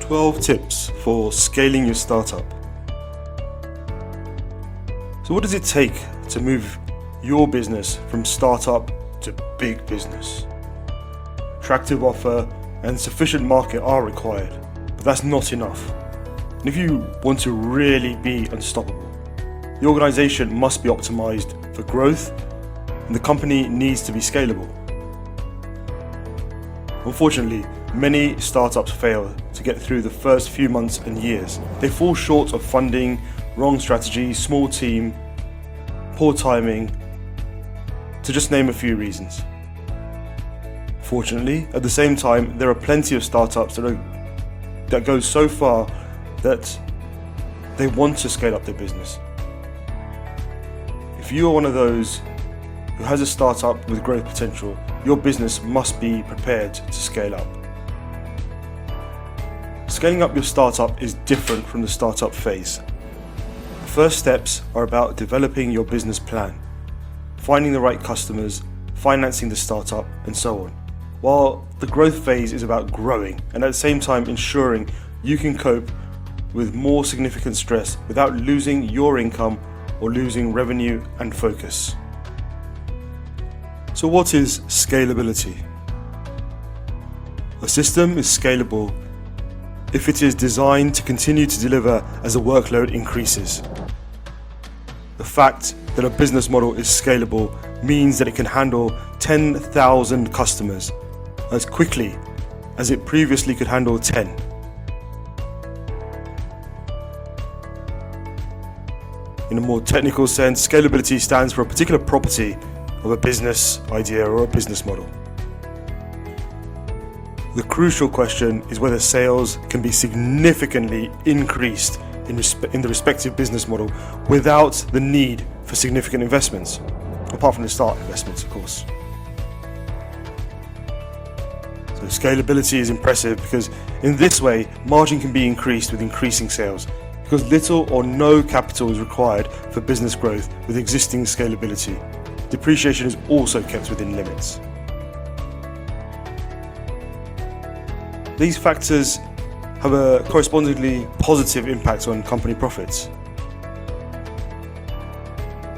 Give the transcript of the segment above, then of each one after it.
12 tips for scaling your startup. So what does it take to move your business from startup to big business? Attractive offer and sufficient market are required, but that's not enough. And if you want to really be unstoppable, the organization must be optimized for growth and the company needs to be scalable. Unfortunately, many startups fail to get through the first few months and years. They fall short of funding, wrong strategy, small team, poor timing, to just name a few reasons. Fortunately, at the same time, there are plenty of startups that go so far that they want to scale up their business. If you are one of those who has a startup with growth potential, your business must be prepared to scale up. Scaling up your startup is different from the startup phase. The first steps are about developing your business plan, finding the right customers, financing the startup, and so on. While the growth phase is about growing and at the same time ensuring you can cope with more significant stress without losing your income or losing revenue and focus. So what is scalability? A system is scalable if it is designed to continue to deliver as the workload increases. The fact that a business model is scalable means that it can handle 10,000 customers as quickly as it previously could handle 10. In a more technical sense, scalability stands for a particular property of a business idea or a business model. The crucial question is whether sales can be significantly increased in the respective business model without the need for significant investments, apart from the start investments, of course. So scalability is impressive because in this way, margin can be increased with increasing sales, because little or no capital is required for business growth with existing scalability. Depreciation is also kept within limits. These factors have a correspondingly positive impact on company profits.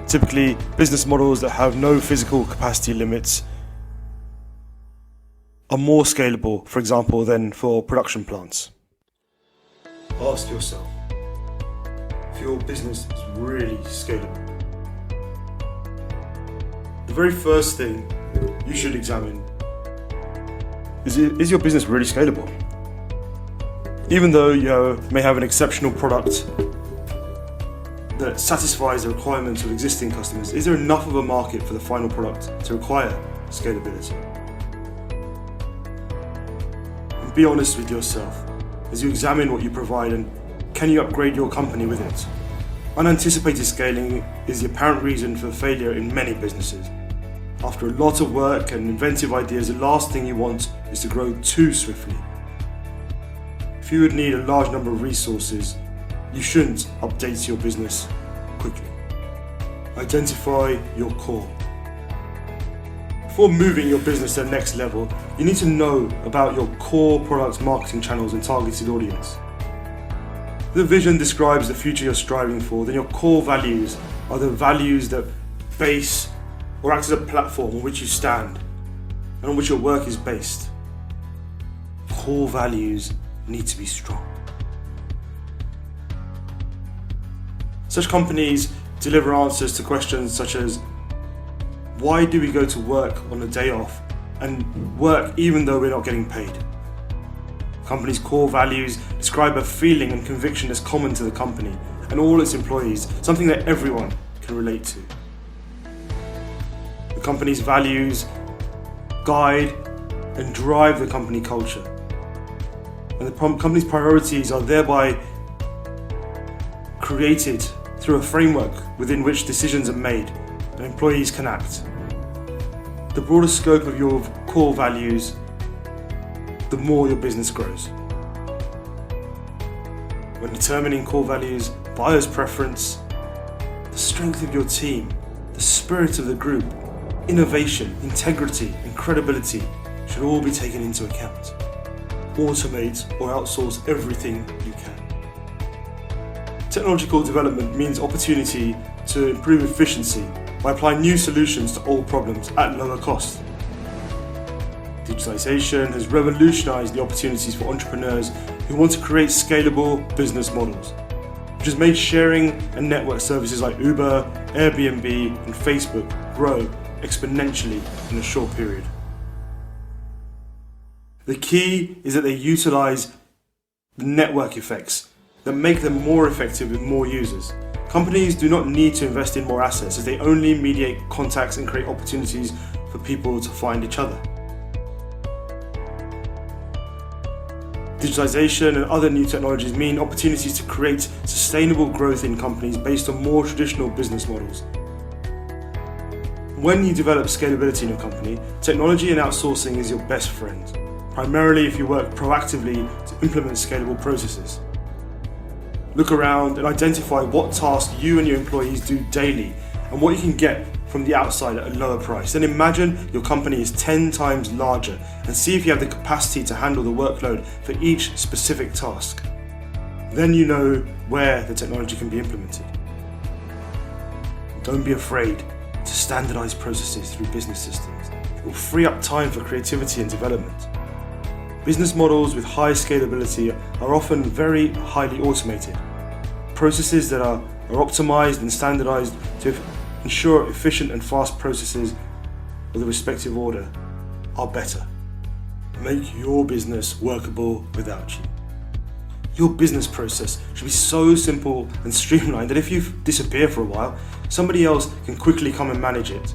Typically, business models that have no physical capacity limits are more scalable, for example, than for production plants. Ask yourself if your business is really scalable. The very first thing you should examine is your business really scalable? Even though you may have an exceptional product that satisfies the requirements of existing customers, is there enough of a market for the final product to require scalability? And be honest with yourself as you examine what you provide, and can you upgrade your company with it? Unanticipated scaling is the apparent reason for failure in many businesses. After a lot of work and inventive ideas, the last thing you want is to grow too swiftly. If you would need a large number of resources, you shouldn't update your business quickly. Identify your core. Before moving your business to the next level, you need to know about your core products, marketing channels, and targeted audience. If the vision describes the future you're striving for, then your core values are the values that base or act as a platform on which you stand and on which your work is based. Core values need to be strong. Such companies deliver answers to questions such as, why do we go to work on a day off and work even though we're not getting paid? Company's core values describe a feeling and conviction that's common to the company and all its employees, something that everyone can relate to. The company's values guide and drive the company culture. And the company's priorities are thereby created through a framework within which decisions are made and employees can act. The broader scope of your core values, the more your business grows. When determining core values, buyer's preference, the strength of your team, the spirit of the group, innovation, integrity, and credibility should all be taken into account. automate or outsource everything you can. Technological development means opportunity to improve efficiency by applying new solutions to old problems at lower cost. Digitalization has revolutionized the opportunities for entrepreneurs who want to create scalable business models, which has made sharing and network services like Uber, Airbnb, and Facebook grow exponentially in a short period. The key is that they utilize the network effects that make them more effective with more users. Companies do not need to invest in more assets, as they only mediate contacts and create opportunities for people to find each other. Digitalization and other new technologies mean opportunities to create sustainable growth in companies based on more traditional business models. When you develop scalability in your company, technology and outsourcing is your best friend, primarily if you work proactively to implement scalable processes. Look around and identify what tasks you and your employees do daily and what you can get from the outside at a lower price. Then imagine your company is 10 times larger and see if you have the capacity to handle the workload for each specific task. Then you know where the technology can be implemented. Don't be afraid to standardize processes through business systems. It will free up time for creativity and development. Business models with high scalability are often very highly automated. Processes that are optimized and standardized to ensure efficient and fast processes of the respective order are better. Make your business workable without you. Your business process should be so simple and streamlined that if you disappear for a while, somebody else can quickly come and manage it.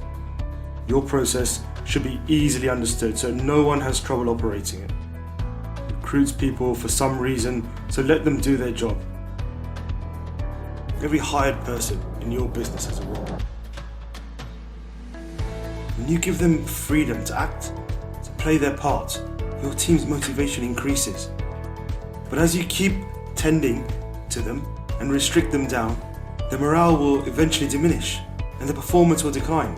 Your process should be easily understood so no one has trouble operating it. Recruits people for some reason, so let them do their job. Every hired person in your business has a role. When you give them freedom to act, to play their part, your team's motivation increases. But as you keep tending to them and restrict them down, the morale will eventually diminish and the performance will decline.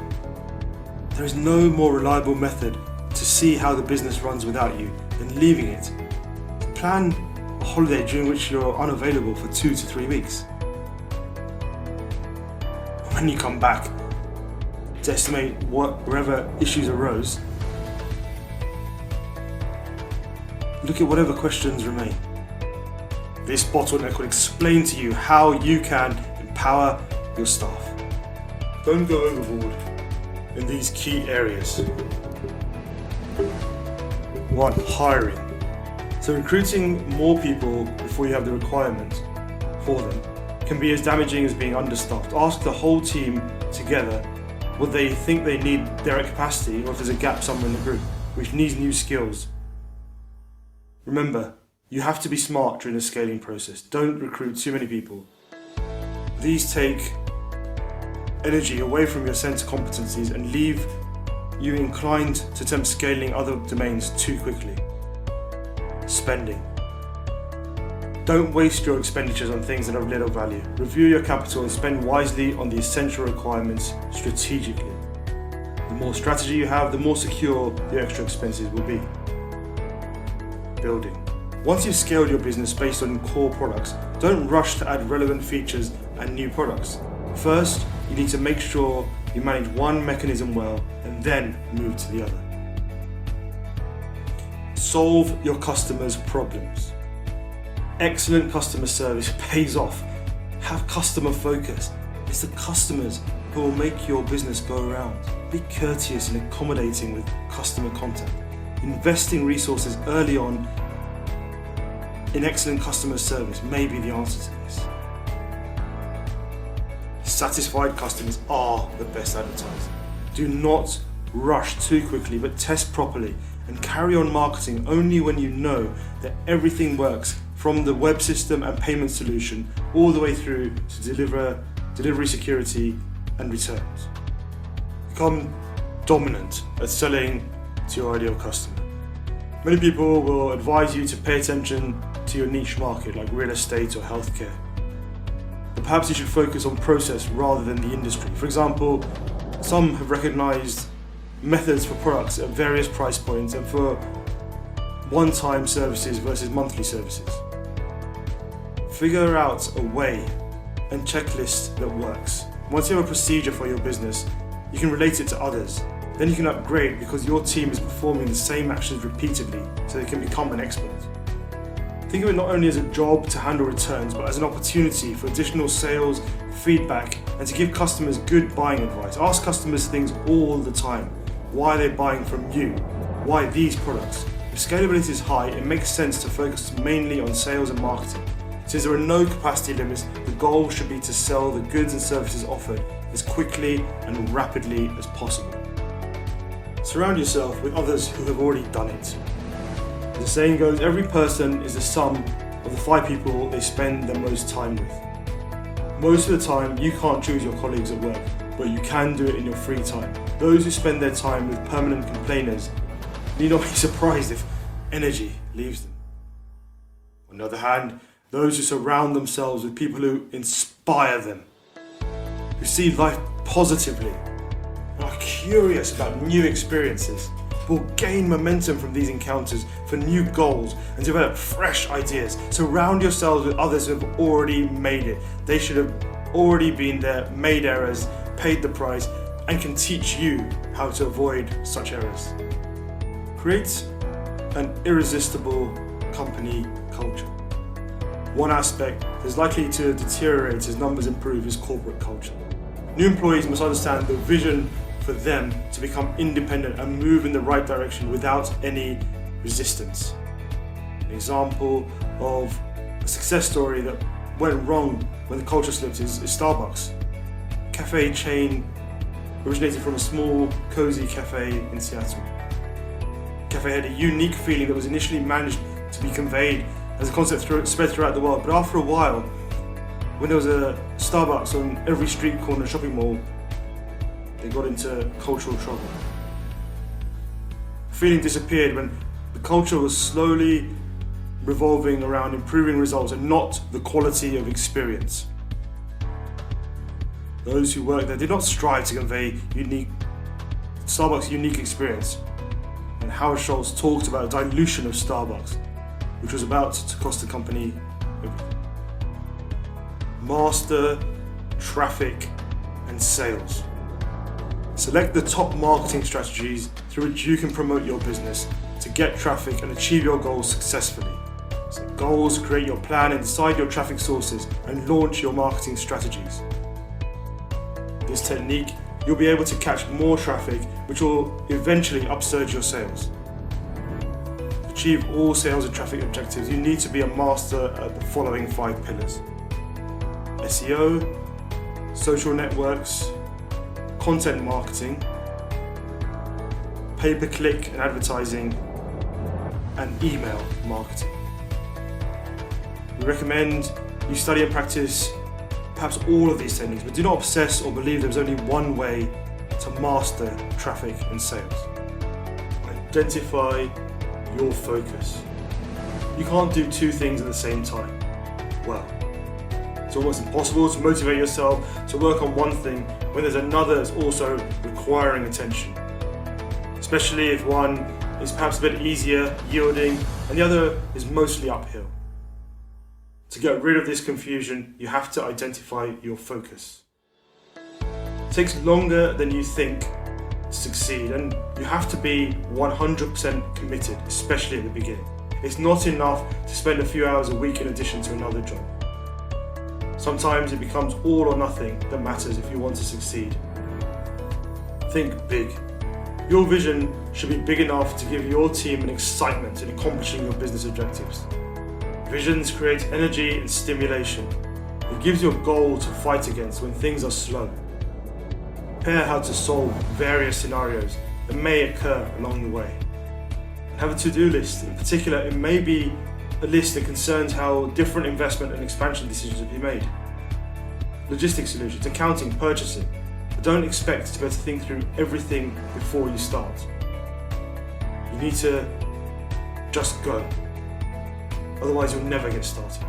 There is no more reliable method to see how the business runs without you than leaving it. Plan a holiday during which you're unavailable for 2 to 3 weeks. When you come back to estimate wherever issues arose, look at whatever questions remain. This bottleneck will explain to you how you can empower your staff. Don't go overboard in these key areas. 1. Hiring. So recruiting more people before you have the requirement for them can be as damaging as being understaffed. Ask the whole team together what they think they need direct capacity or if there's a gap somewhere in the group which needs new skills. Remember, you have to be smart during the scaling process. Don't recruit too many people. These take energy away from your centre competencies and leave you inclined to attempt scaling other domains too quickly. Spending. Don't waste your expenditures on things that have little value. Review your capital and spend wisely on the essential requirements strategically. The more strategy you have, the more secure the extra expenses will be. Building. Once you've scaled your business based on core products, don't rush to add relevant features and new products. First, you need to make sure you manage one mechanism well and then move to the other. Solve your customers' problems. Excellent customer service pays off. Have customer focus. It's the customers who will make your business go around. Be courteous and accommodating with customer contact. Investing resources early on in excellent customer service may be the answer to this. Satisfied customers are the best advertising. Do not rush too quickly, but test properly and carry on marketing only when you know that everything works, from the web system and payment solution all the way through to delivery security and returns. Become dominant at selling to your ideal customer. Many people will advise you to pay attention to your niche market like real estate or healthcare. But perhaps you should focus on process rather than the industry. For example, some have recognized methods for products at various price points and for one-time services versus monthly services. Figure out a way and checklist that works. Once you have a procedure for your business, you can relate it to others. Then you can upgrade because your team is performing the same actions repeatedly so they can become an expert. Think of it not only as a job to handle returns, but as an opportunity for additional sales, feedback, and to give customers good buying advice. Ask customers things all the time. Why are they buying from you? Why these products? If scalability is high, it makes sense to focus mainly on sales and marketing. Since there are no capacity limits, the goal should be to sell the goods and services offered as quickly and rapidly as possible. Surround yourself with others who have already done it. As the saying goes, every person is the sum of the 5 people they spend the most time with. Most of the time, you can't choose your colleagues at work, but you can do it in your free time. Those who spend their time with permanent complainers need not be surprised if energy leaves them. On the other hand, those who surround themselves with people who inspire them, who see life positively, and are curious about new experiences, will gain momentum from these encounters for new goals and develop fresh ideas. Surround yourselves with others who have already made it. They should have already been there, made errors, paid the price, and can teach you how to avoid such errors. Create an irresistible company culture. One aspect that is likely to deteriorate as numbers improve is corporate culture. New employees must understand the vision for them to become independent and move in the right direction without any resistance. An example of a success story that went wrong when the culture slipped is Starbucks. Cafe chain originated from a small, cozy cafe in Seattle. Cafe had a unique feeling that was initially managed to be conveyed as a concept spread throughout the world, but after a while, when there was a Starbucks on every street corner shopping mall, they got into cultural trouble. The feeling disappeared when the culture was slowly revolving around improving results and not the quality of experience. Those who worked there did not strive to convey Starbucks' unique experience, and Howard Schultz talked about a dilution of Starbucks, which was about to cost the company everything. Master traffic and sales. Select the top marketing strategies through which you can promote your business to get traffic and achieve your goals successfully. Set goals, create your plan, and decide your traffic sources and launch your marketing strategies. With this technique, you'll be able to catch more traffic, which will eventually upsurge your sales. To achieve all sales and traffic objectives, you need to be a master at the following 5 pillars: SEO, social networks, content marketing, pay-per-click and advertising, and email marketing. We recommend you study and practice perhaps all of these techniques, but do not obsess or believe there's only one way to master traffic and sales. Identify your focus. You can't do 2 things at the same time. Well, it's almost impossible to motivate yourself to work on one thing when there's another that's also requiring attention, especially if one is perhaps a bit easier yielding and the other is mostly uphill. To get rid of this confusion, you have to identify your focus. It takes longer than you think to succeed, and you have to be 100% committed, especially at the beginning. It's not enough to spend a few hours a week in addition to another job. Sometimes it becomes all or nothing that matters if you want to succeed. Think big. Your vision should be big enough to give your team an excitement in accomplishing your business objectives. Visions create energy and stimulation. It gives you a goal to fight against when things are slow. Prepare how to solve various scenarios that may occur along the way. And have a to-do list. In particular, it may be a list that concerns how different investment and expansion decisions will be made. Logistics solutions, accounting, purchasing. But don't expect to be able to think through everything before you start. You need to just go. Otherwise, you'll never get started.